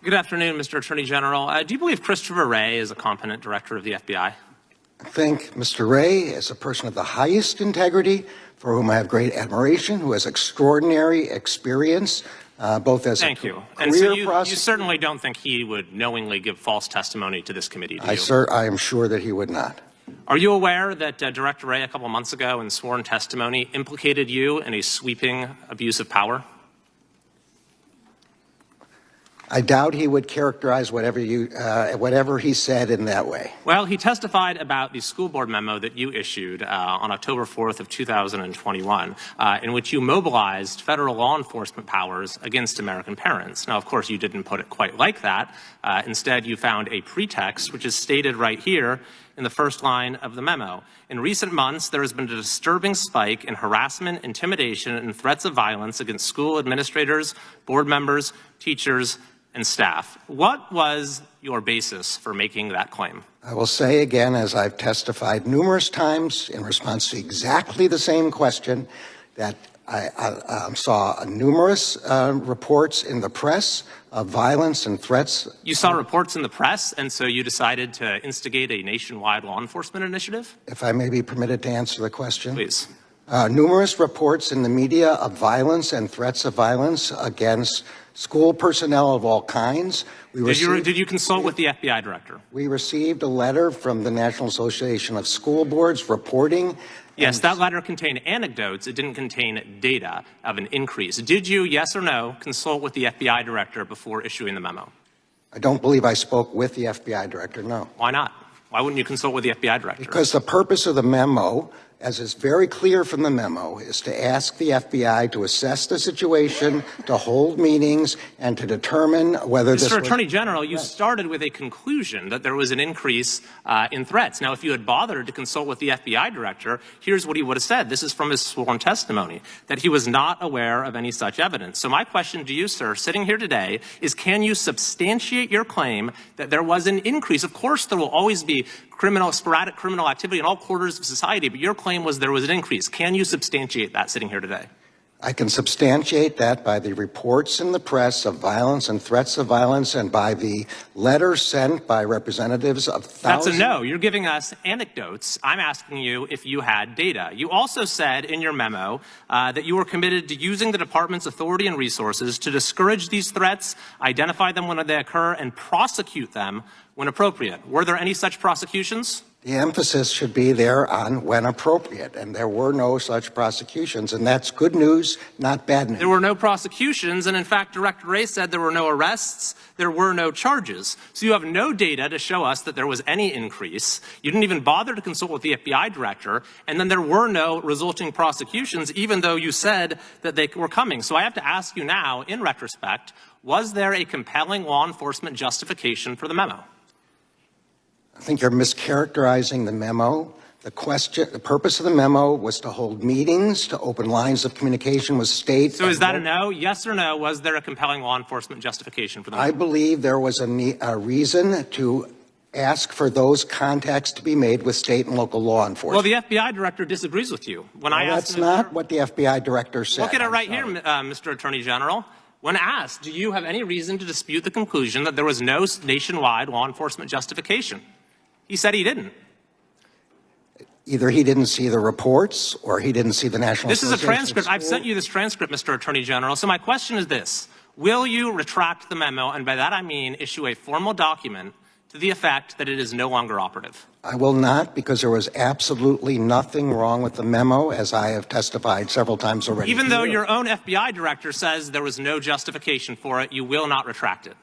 Good afternoon, Mr. Attorney General. Do you believe Christopher Wray is a competent director of the FBI? I think Mr. Wray is a person of the highest integrity, for whom I have great admiration, who has extraordinary experience, both as Thank a you. career And so you prosecutor. certainly don't think he would knowingly give false testimony to this committee, do you? I am sure that he would not. Are you aware that Director Wray a couple months ago in sworn testimony implicated you in a sweeping abuse of power? I doubt he would characterize whatever he said in that way. Well, he testified about the school board memo that you issued on October 4th of 2021, in which you mobilized federal law enforcement powers against American parents. Now, of course, you didn't put it quite like that. Instead, you found a pretext, which is stated right here in the first line of the memo. In recent months, there has been a disturbing spike in harassment, intimidation, and threats of violence against school administrators, board members, teachers, and staff. What was your basis for making that claim? I will say again, as I've testified numerous times in response to exactly the same question, that I saw numerous reports in the press of violence and threats. You saw reports in the press, and so you decided to instigate a nationwide law enforcement initiative? If I may be permitted to answer the question. Please. Numerous reports in the media of violence and threats of violence against school personnel of all kinds. Did you consult with the FBI director? We received a letter from the National Association of School Boards reporting. Yes, that letter contained anecdotes. It didn't contain data of an increase. Did you, yes or no, consult with the FBI director before issuing the memo? I don't believe I spoke with the FBI director, no. Why not? Why wouldn't you consult with the FBI director? Because the purpose of the memo, as is very clear from the memo, is to ask the FBI to assess the situation, to hold meetings, and to determine whether this was— Mr. Attorney General, you started with a conclusion that there was an increase in threats. Now, if you had bothered to consult with the FBI director, here's what he would have said. This is from his sworn testimony, that he was not aware of any such evidence. So my question to you, sir, sitting here today, is can you substantiate your claim that there was an increase? Of course, there will always be sporadic criminal activity in all quarters of society, but your claim was there was an increase. Can you substantiate that sitting here today? I can substantiate that by the reports in the press of violence and threats of violence and by the letters sent by representatives of thousands— That's a no. You're giving us anecdotes. I'm asking you if you had data. You also said in your memo that you were committed to using the department's authority and resources to discourage these threats, identify them when they occur, and prosecute them when appropriate. Were there any such prosecutions? The emphasis should be there on when appropriate, and there were no such prosecutions, and that's good news, not bad news. There were no prosecutions, and in fact, Director Wray said there were no arrests, there were no charges. So you have no data to show us that there was any increase. You didn't even bother to consult with the FBI director, and then there were no resulting prosecutions, even though you said that they were coming. So I have to ask you now, in retrospect, was there a compelling law enforcement justification for the memo? I think you're mischaracterizing the memo. The purpose of the memo was to hold meetings, to open lines of communication with state— So is that a no? Yes or no? Was there a compelling law enforcement justification for the memo? I believe there was a reason to ask for those contacts to be made with state and local law enforcement. Well, the FBI director disagrees with you. That's not what the FBI director said. Look at it right here, Mr. Attorney General. When asked, do you have any reason to dispute the conclusion that there was no nationwide law enforcement justification? He said he didn't. Either he didn't see the reports or he didn't see the National Association. This is a transcript. I've sent you this transcript, Mr. Attorney General. So my question is this. Will you retract the memo, and by that I mean issue a formal document to the effect that it is no longer operative? I will not, because there was absolutely nothing wrong with the memo, as I have testified several times already. Even though your own FBI director says there was no justification for it, you will not retract it?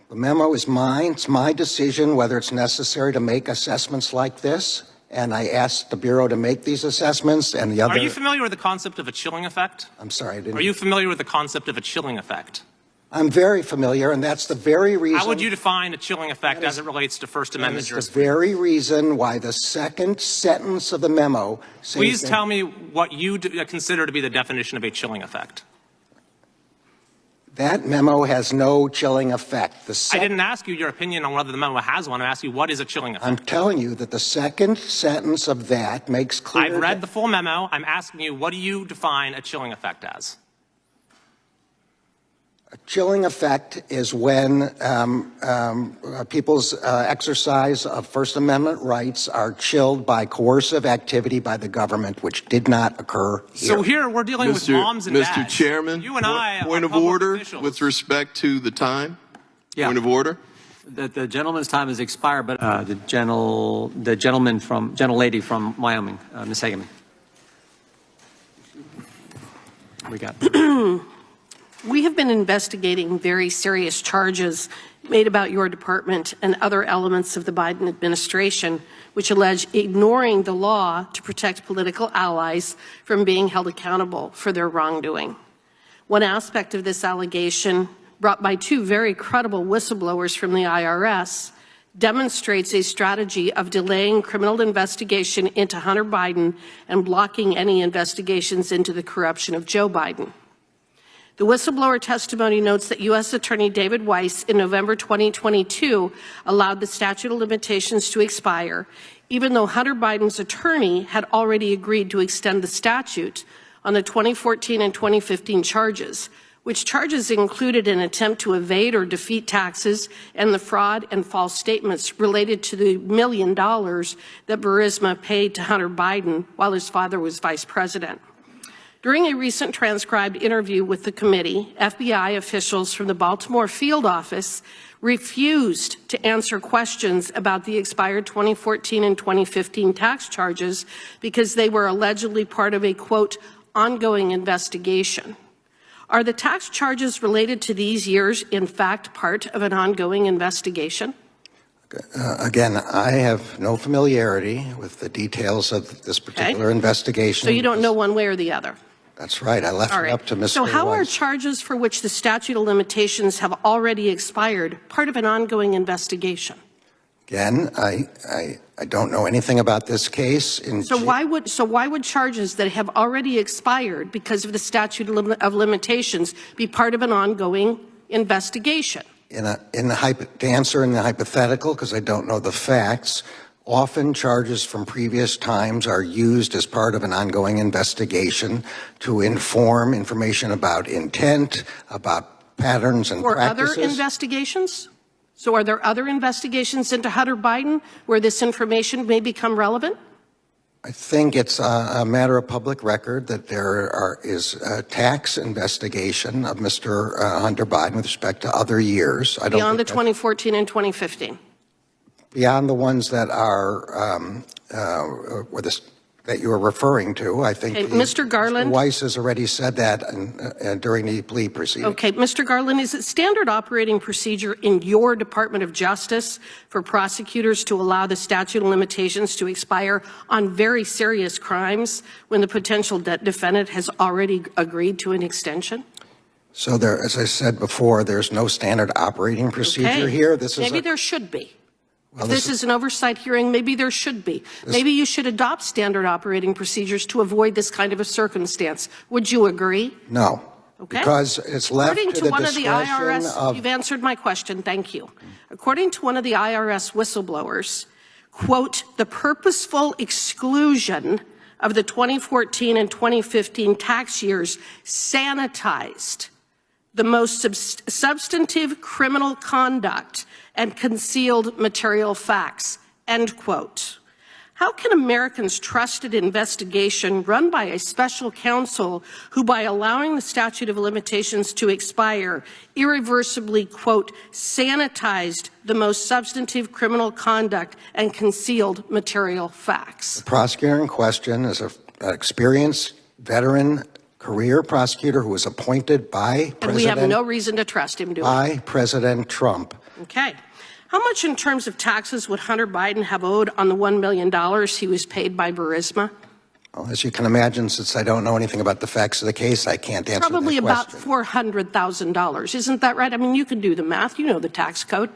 The memo is mine. It's my decision whether it's necessary to make assessments like this, and I asked the Bureau to make these assessments and the other— Are you familiar with the concept of a chilling effect? I'm sorry, I didn't— Are you familiar with the concept of a chilling effect? I'm very familiar, and that's the very reason— How would you define a chilling effect as it relates to First Amendment jurisprudence? That's the very reason why the second sentence of the memo says— Please tell me what you consider to be the definition of a chilling effect. That memo has no chilling effect. I didn't ask you your opinion on whether the memo has one. I asked you what is a chilling effect. I'm telling you that the second sentence of that makes clear— I've read the full memo. I'm asking you, what do you define a chilling effect as? A chilling effect is when people's exercise of First Amendment rights are chilled by coercive activity by the government, which did not occur here. So here we're dealing with moms and dads. Mr. Chairman, you and I point are of order officials. with respect to the time. Yeah. Point of order. The gentleman's time has expired, but the gentlelady from Wyoming, Ms. Hageman. We got. We have been investigating very serious charges made about your department and other elements of the Biden administration, which allege ignoring the law to protect political allies from being held accountable for their wrongdoing. One aspect of this allegation, brought by two very credible whistleblowers from the IRS, demonstrates a strategy of delaying criminal investigation into Hunter Biden and blocking any investigations into the corruption of Joe Biden. The whistleblower testimony notes that U.S. Attorney David Weiss in November 2022 allowed the statute of limitations to expire, even though Hunter Biden's attorney had already agreed to extend the statute on the 2014 and 2015 charges, which charges included an attempt to evade or defeat taxes and the fraud and false statements related to the $1 million that Burisma paid to Hunter Biden while his father was vice president. During a recent transcribed interview with the committee, FBI officials from the Baltimore field office refused to answer questions about the expired 2014 and 2015 tax charges because they were allegedly part of a, quote, ongoing investigation. Are the tax charges related to these years, in fact, part of an ongoing investigation? Again, I have no familiarity with the details of this particular investigation. So you don't know one way or the other? That's right. I left it up to Mr. So how are Weiss. charges for which the statute of limitations have already expired part of an ongoing investigation? Again, I don't know anything about this case. So why would charges that have already expired because of the statute of limitations be part of an ongoing investigation? To answer in the hypothetical, because I don't know the facts, often charges from previous times are used as part of an ongoing investigation to inform information about intent, about patterns and practices. Or other investigations? So are there other investigations into Hunter Biden where this information may become relevant? I think it's a matter of public record that there is a tax investigation of Mr. Hunter Biden with respect to other years. I don't Beyond the 2014 and 2015? Beyond the ones that are that you are referring to, I think Mr. Garland, Mr. Weiss has already said that during the plea proceeding. Okay, Mr. Garland, is it standard operating procedure in your Department of Justice for prosecutors to allow the statute of limitations to expire on very serious crimes when the potential defendant has already agreed to an extension? So there, as I said before, there's no standard operating procedure here. Maybe there should be. Well, if this is an oversight hearing, maybe there should be. Maybe you should adopt standard operating procedures to avoid this kind of a circumstance. Would you agree? No. Okay. Because it's left According to to the one of the IRS, of... You've answered my question, thank you. According to one of the IRS whistleblowers, quote, the purposeful exclusion of the 2014 and 2015 tax years sanitized the most substantive criminal conduct and concealed material facts, end quote. How can Americans trust an investigation run by a special counsel who, by allowing the statute of limitations to expire, irreversibly, quote, sanitized the most substantive criminal conduct and concealed material facts? The prosecutor in question is an experienced veteran career prosecutor who was appointed by And we have no reason to trust him, do we? By President Trump. Okay. How much in terms of taxes would Hunter Biden have owed on the $1 million he was paid by Burisma? Well, as you can imagine, since I don't know anything about the facts of the case, I can't answer Probably that about question. $400,000. Isn't that right? I mean, you can do the math. You know the tax code.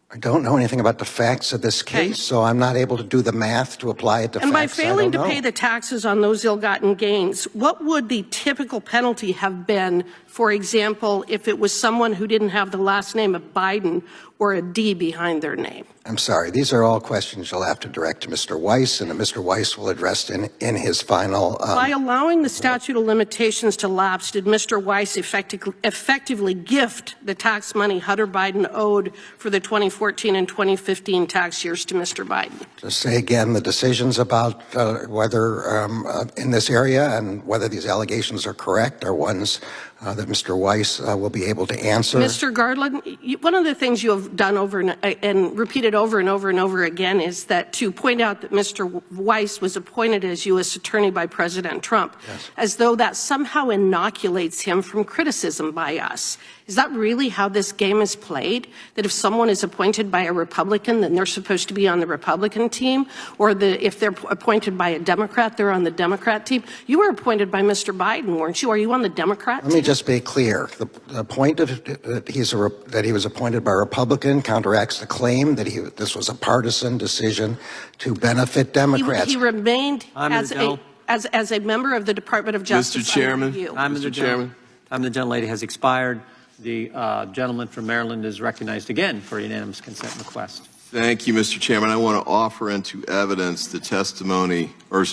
I don't know anything about the facts of this case, so I'm not able to do the math to apply it to And facts by failing to pay the taxes on those ill-gotten gains, what would the typical penalty have been, for example, if it was someone who didn't have the last name of Biden or a D behind their name? I'm sorry. These are all questions you'll have to direct to Mr. Weiss, and that Mr. Weiss will address in his final. By allowing the statute of limitations to lapse, did Mr. Weiss effectively gift the tax money Hunter Biden owed for the 2014 and 2015 tax years to Mr. Biden? To say again, the decisions about whether in this area and whether these allegations are correct are ones that Mr. Weiss will be able to answer. Mr. Garland, one of the things you have done over and repeated over and over and over again is that to point out that Mr. Weiss was appointed as U.S. Attorney by President Trump, yes, as though that somehow inoculates him from criticism by us. Is that really how this game is played? That if someone is appointed by a Republican, then they're supposed to be on the Republican team? Or if they're appointed by a Democrat, they're on the Democrat team? You were appointed by Mr. Biden, weren't you? Are you on the Democrat team? Let me just be clear. The point of that he was appointed by a Republican counteracts the claim that this was a partisan decision to benefit Democrats. He remained as a member of the Department of Justice. Mr. Chairman. Mr. Chairman. Time of the gentlelady has expired. The gentleman from Maryland is recognized again for a unanimous consent request. Thank you, Mr. Chairman. I want to offer into evidence the testimony or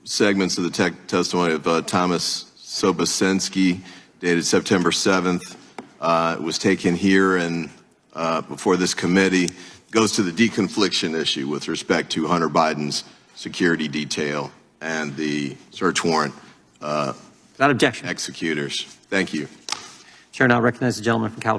segments of the testimony of Thomas Sobosensky, dated September 7th. It was taken here and before this committee. Goes to the deconfliction issue with respect to Hunter Biden's security detail and the search warrant Without objection. executors. Thank you. Chair now recognizes the gentleman from California.